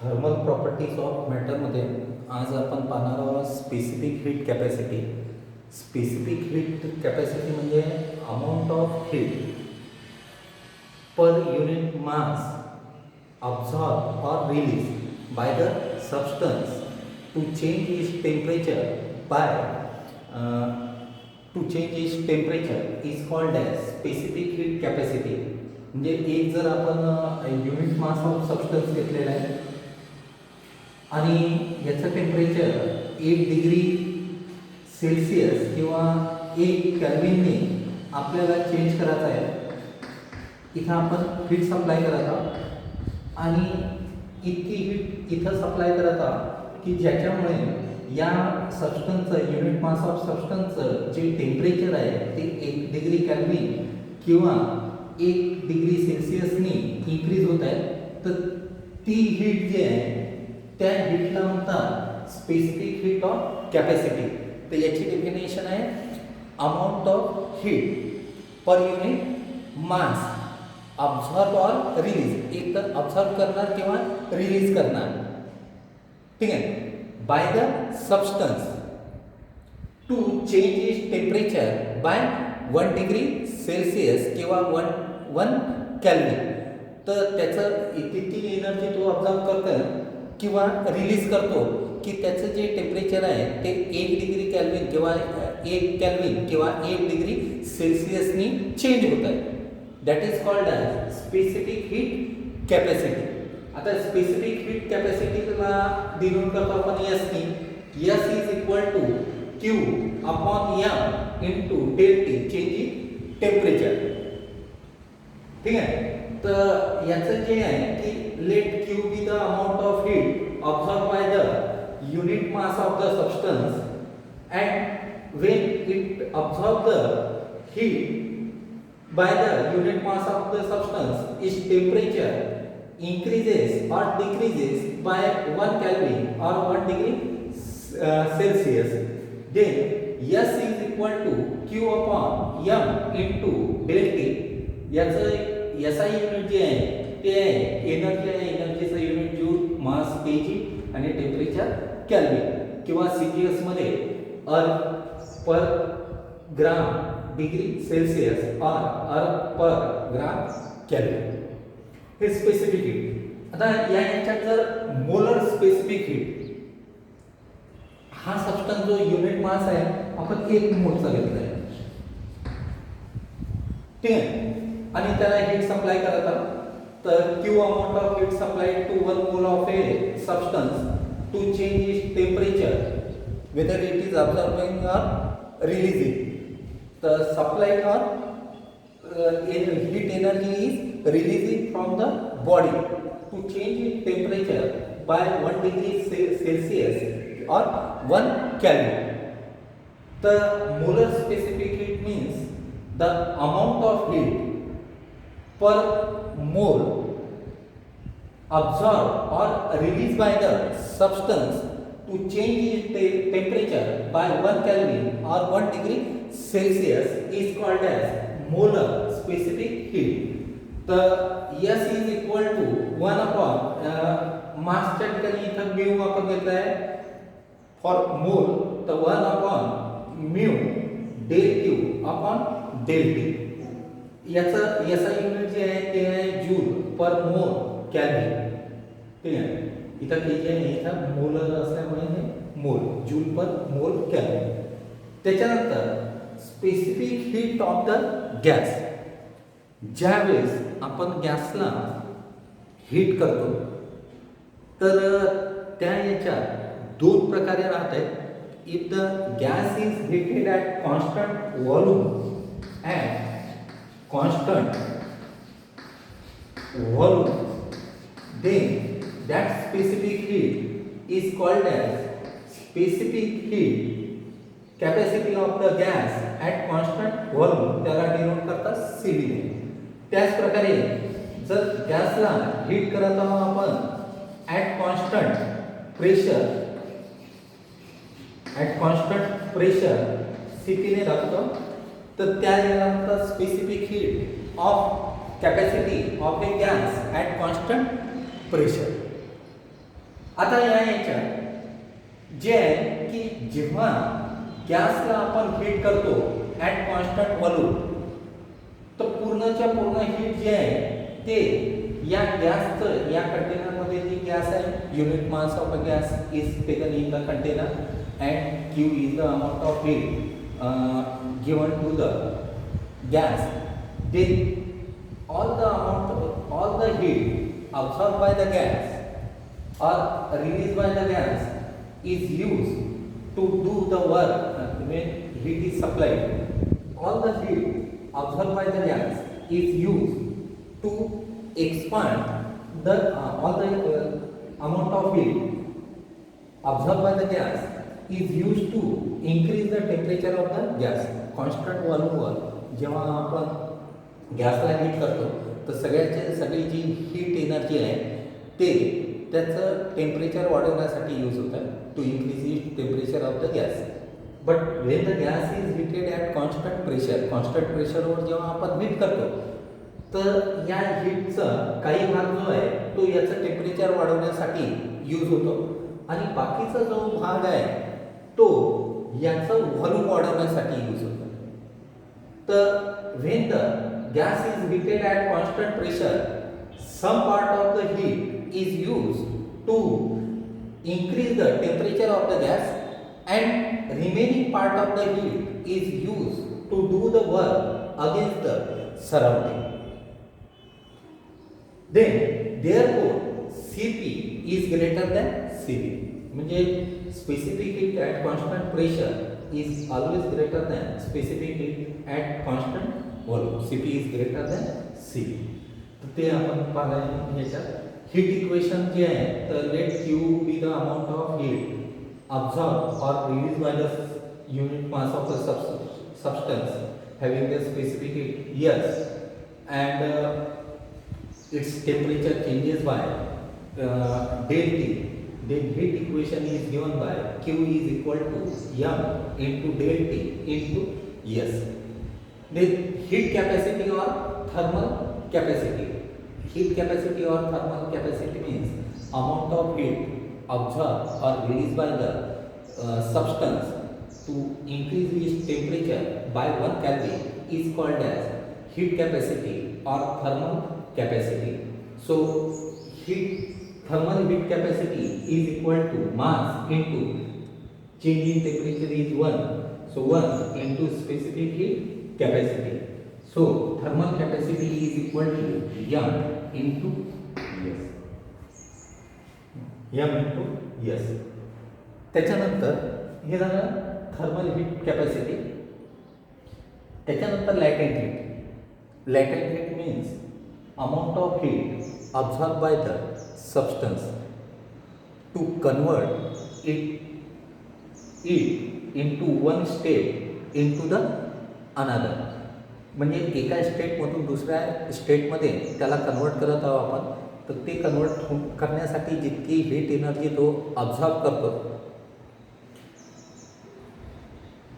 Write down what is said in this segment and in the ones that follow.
Thermal properties of मॅटरमध्ये आज आपण पाहणार आहोत specific heat capacity. Specific heat capacity म्हणजे amount of heat per unit mass absorbed or released by the substance to change its temperature by to change its temperature is called as specific heat capacity. म्हणजे एक जर आपण unit mass of substance घेतलेला आहे आणि याचं temperature 1 degree Celsius किंवा 1 केल्विनने आपल्याला चेंज करायचं आहे. इथं आपण हीट सप्लाय करत आहोत आणि इतकी हीट इथं सप्लाय करत आहोत की ज्याच्यामुळे या सबस्टन्सचं युनिट मास ऑफ सबस्टन्सचं जे टेम्परेचर आहे ते 1 डिग्री केल्विन किंवा 1 डिग्री सेल्सिअसनी इन्क्रीज होत आहे. तर ती हीट जी आहे त्या हीटला म्हणतात स्पेसिफिक हीट ऑफ कॅपॅसिटी. तर याची डेफिनेशन आहे amount of heat per unit mass absorb or release. एक तर अब्झॉर्ब करणार किंवा रिलीज करणार, ठीक आहे, by the substance to change its temperature by 1 degree Celsius किंवा 1 केल्विन. तर त्याचं किती एनर्जी तो अब्झॉर्ब करतो किंवा रिलीज करतो की त्याचं जे टेम्परेचर आहे ते 1 डिग्री केल्विन किंवा 1 केल्विन किंवा 1 डिग्री सेल्सिअसनी चेंज होत आहे. That is called as specific heat capacity. आता स्पेसिफिक हीट कॅपॅसिटीला डिनोट करतो आपण एसनी. S is equal to Q upon M into del T change in temperature, ठीक आहे. तर याचं जे आहे की let Q be the amount of heat absorb by the unit mass of the substance and when it absorb the heat by the unit mass of the substance, its temperature increases or decreases by 1 Kelvin or 1 degree Celsius, then S is equal to Q upon M into del T. याचं SI unit जे आहे ते energy आहे. एनर्जीचं unit joule, मास KG आणि temperature kelvin किंवा CGS मध्ये अर्थ पर gram degree Celsius और अर्थ पर ग्राम केल्विन. हे स्पेसिफिक हीट. आता याच्यात जर मोलर स्पेसिफिक हीट, हा सबस्टन्स जो युनिट मास आहे आपण 1 मोलचा घेतला आहे, ठीक आहे, आणि त्याला हीट सप्लाय करत आहोत. तर Q amount of heat supply to 1 mole of a substance to change its temperature whether it is absorbing or releasing. The supplied or heat energy is releasing from the body to change its temperature by 1 degree Celsius or 1 Kelvin. The molar specific heat means the amount of heat per mole absorbed or released by the substance to change its temperature by 1 Kelvin or 1 degree Celsius is called as molar specific heat. The S is equal to 1 upon mass च्या ठिकाणी इथं mu आपण घेतला आहे for मोल. तर 1 upon mu del Q upon del T. याचं SI unit जे आहे ते आहे जूल पर मोल केल्विन, ठीक आहे. इथं केजी आहे, इथं मोलर असल्यामुळे हे मोल, जूल पर मोल केल्विन. त्याच्यानंतर specific heat of the gas. ज्यावेळेस आपण गॅसला हीट करतो तर त्या याच्यात 2 प्रकारे राहत आहेत. If the gas is heated at constant volume then that specific heat is called as specific heat capacity of the gas at constant volume. त्याला डिनोट करतात CV ने. त्याच प्रकारे जर गॅसला हीट करत आहोत आपण ॲट कॉन्स्टंट प्रेशर CP ने दाखवतो, तर त्या याला म्हणतात specific heat of capacity of A gas at constant pressure. आता याच्यात जे आहे की जेव्हा गॅसला आपण हीट करतो ॲट कॉन्स्टंट व्हॉल्यूम, तर पूर्णच्या पूर्ण हीट जे आहे ते या गॅसचं, या कंटेनरमध्ये जी गॅस आहे, unit mass of a gas is taken in the container and Q is the amount of heat given to the gas. then all the heat absorbed by the gas or released by the gas is used to do the work when heat is supplied. All the heat absorbed by the gas is used to expand the all the amount of heat absorbed by the gas is used to increase the temperature of the gas. Constant volume वर जेव्हा आपण गॅसला heat करतो तर सगळी जी heat energy आहे ते त्याचं temperature वाढवण्यासाठी यूज होतं to increase the temperature of the gas. But when the gas is heated at constant प्रेशरवर जेव्हा आपण हीट करतो तर या हीटचा काही भाग जो आहे तो याचं टेम्परेचर वाढवण्यासाठी यूज होतो आणि बाकीचा जो भाग आहे तो याचं व्हॉल्यूम वाढवण्यासाठी यूज होतो. तर when the gas is heated at constant pressure, some part of the heat is used to increase the temperature of the gas and remaining part of the heat is used to do the work against the surrounding. Then therefore Cp is greater than Cv. म्हणजे specific heat at constant pressure is always greater than specific heat at constant volume. Cp is greater than Cv. तर ते आपण पाहिलं याच्यात heat equation जे आहे तर let Q be the amount of heat absorbed or released by the unit mass of the substance having the specific heat yes and its temperature changes by del T. Then heat equation is given by Q is equal to M into del T into S. Then heat capacity or thermal capacity. Heat capacity or thermal capacity means amount of heat absorbed or released by the substance to increase its temperature by 1 Kelvin is called as heat capacity or thermal capacity. So thermal heat capacity is equal to mass into change in temperature is 1. So 1 into specific heat capacity. So thermal capacity is equal to M into S. M into S. त्याच्यानंतर हे झालं thermal heat capacity. त्याच्यानंतर latent heat. Latent heat means amount of heat absorbed by the substance to convert it into one state into the another. म्हणजे एका स्टेटमधून दुसऱ्या स्टेटमध्ये त्याला convert करत आहोत आपण. तर ते कन्वर्ट करण्यासाठी जितकी हीट एनर्जी तो अब्झॉर्ब करतो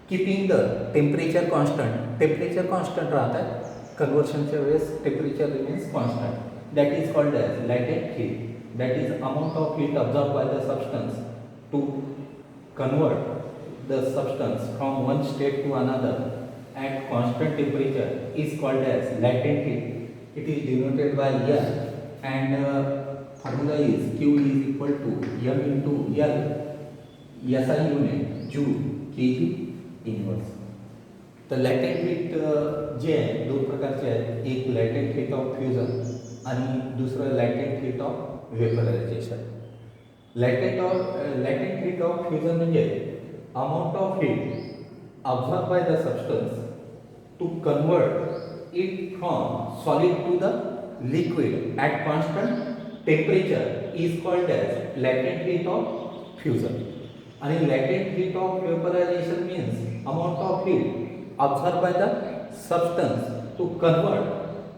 keeping the temperature constant. Temperature constant राहतात कन्वर्शनच्या वेळेस temperature remains constant. That is called as latent heat. That is amount of heat absorbed by the substance to convert the substance from one state to another at constant temperature is called as latent heat. It is denoted by L and formula is Q is equal to M into L SI unit Joule kg inverse. तर लॅटेंट heat जे आहे दोन प्रकारचे आहेत. एक लॅटेंट heat of fusion आणि दुसरं latent heat of vaporisation. Latent heat of fusion म्हणजे amount of heat absorbed by the substance to convert it from solid to the liquid at constant temperature is called as latent heat of fusion. आणि latent heat of vaporization means amount of heat absorbed by the substance to convert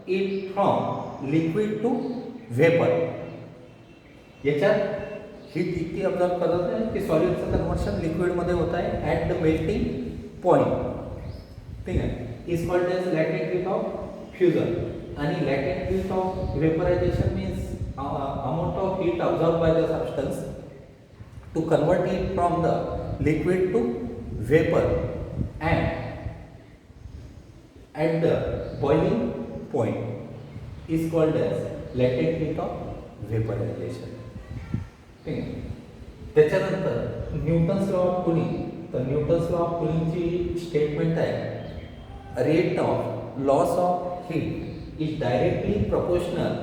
it from liquid to vapor. याच्यात heat इतकी absorb करत आहे की सॉलिडचं conversion लिक्विडमध्ये होत आहे at the melting point. ठीक आहे. Is called as latent heat of fusion. आणि latent heat of vaporisation means amount of heat absorb by the substance to convert it from the liquid to vapor, and at the boiling point is called as latent heat of vaporization. ठीक आहे. त्याच्यानंतर Newton's law of cooling. तर Newton's law of कुलिंगची statement आहे, rate of loss of heat is directly proportional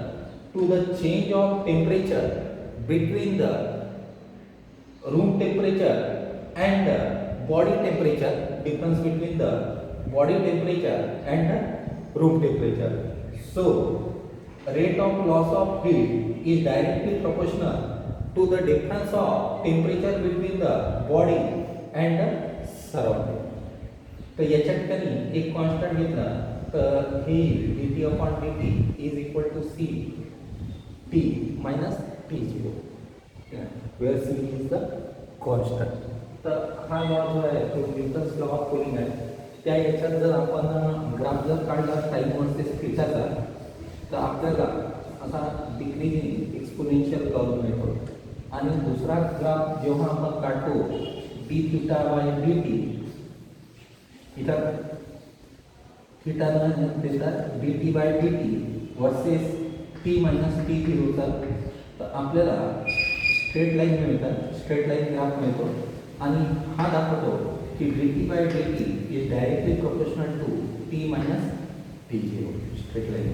to the change of temperature between the room temperature and body temperature, difference between the body temperature and room temperature. So, rate of loss of heat is directly proportional to the difference of temperature between the body and the surrounding. तर याच्या ठिकाणी एक constant घेतला तर ही dt upon dt is equal to C T minus T zero, where C is the constant. तर हा law जो आहे तो न्यूटन्स लॉ ऑफ कूलिंग आहे. त्या याच्यात जर आपण ग्राफ जर काढला टाईम वर्सेस थीटाचा तर आपल्याला असा डिक्रीजिंग एक्सपोनेन्शियल कर्व मिळतो. आणि दुसरा ग्राफ जेव्हा आपण काढतो D theta by D T, theta देतात D T by D T versus T minus T झिरोचा, तर आपल्याला स्ट्रेट लाईन मिळतात, स्ट्रेट लाईन ग्राफ मिळतो. आणि हा दाखवतो की dt by dt is directly proportional to t minus t0, straight line.